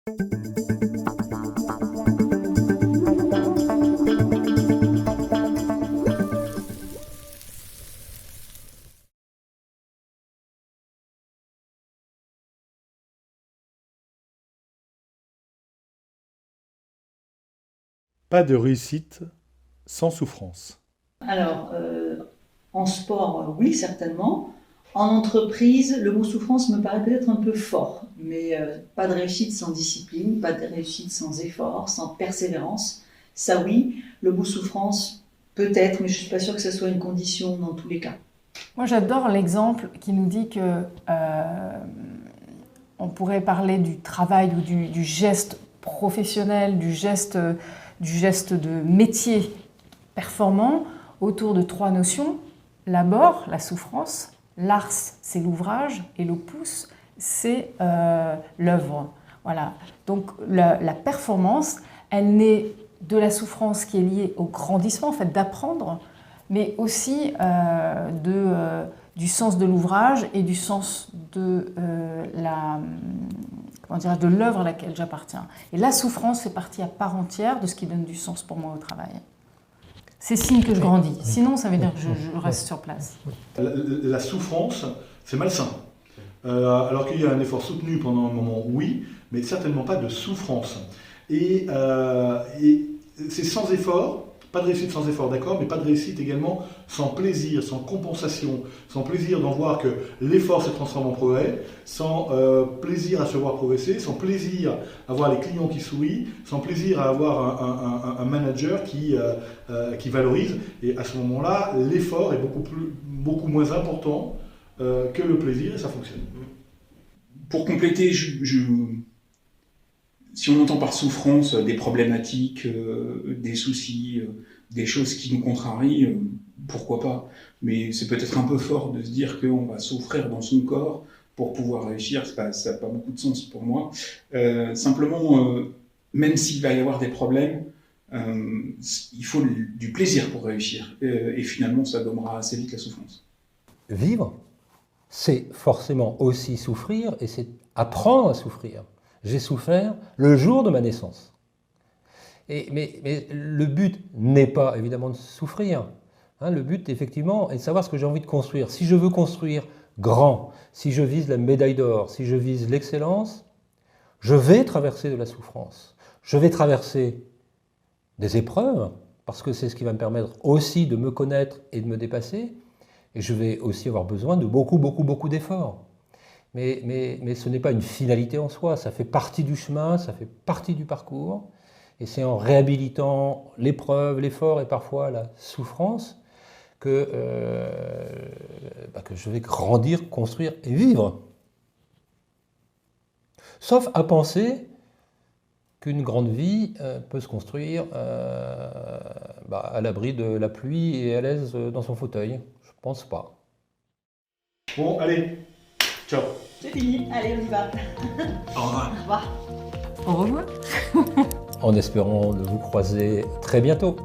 Pas de réussite sans souffrance. Alors, en sport, oui, certainement. En entreprise, le mot souffrance me paraît peut-être un peu fort, mais pas de réussite sans discipline, pas de réussite sans effort, sans persévérance. Ça, oui. Le mot souffrance, peut-être, mais je ne suis pas sûre que ce soit une condition dans tous les cas. Moi, j'adore l'exemple qui nous dit que on pourrait parler du travail ou du geste professionnel, du geste de métier performant autour de trois notions. L'abord, la souffrance, l'ars, c'est l'ouvrage, et l'opus, c'est l'œuvre. Voilà. Donc la performance, elle naît de la souffrance qui est liée au grandissement, en fait, d'apprendre, mais aussi du sens de l'ouvrage et du sens de de l'œuvre à laquelle j'appartiens. Et la souffrance fait partie à part entière de ce qui donne du sens pour moi au travail. C'est signe que je grandis. Sinon, ça veut dire que je reste sur place. La souffrance, c'est malsain. Alors qu'il y a un effort soutenu pendant un moment, oui, mais certainement pas de souffrance. Et c'est sans effort, pas de réussite sans effort, d'accord, mais pas de réussite également sans plaisir, sans compensation, sans plaisir d'en voir que l'effort se transforme en progrès, sans plaisir à se voir progresser, sans plaisir à voir les clients qui sourient, sans plaisir à avoir un manager qui valorise. Et à ce moment-là, l'effort est beaucoup moins important que le plaisir, et ça fonctionne. Pour compléter, si on entend par souffrance des problématiques, des soucis, des choses qui nous contrarient, pourquoi pas. Mais c'est peut-être un peu fort de se dire qu'on va souffrir dans son corps pour pouvoir réussir. Ça n'a pas beaucoup de sens pour moi. Simplement, même s'il va y avoir des problèmes, il faut du plaisir pour réussir. Et finalement, ça gommera assez vite la souffrance. Vivre, c'est forcément aussi souffrir, et c'est apprendre à souffrir. J'ai souffert le jour de ma naissance. Mais le but n'est pas évidemment de souffrir. Le but, effectivement, est de savoir ce que j'ai envie de construire. Si je veux construire grand, si je vise la médaille d'or, si je vise l'excellence, je vais traverser de la souffrance. Je vais traverser des épreuves, parce que c'est ce qui va me permettre aussi de me connaître et de me dépasser. Et je vais aussi avoir besoin de beaucoup d'efforts. Mais ce n'est pas une finalité en soi, ça fait partie du chemin, ça fait partie du parcours. Et c'est en réhabilitant l'épreuve, l'effort et parfois la souffrance que je vais grandir, construire et vivre. Sauf à penser qu'une grande vie peut se construire à l'abri de la pluie et à l'aise dans son fauteuil. Je pense pas. Bon, allez, ciao. C'est fini, allez, on y va. Au revoir. Au revoir. Au revoir. En espérant de vous croiser très bientôt.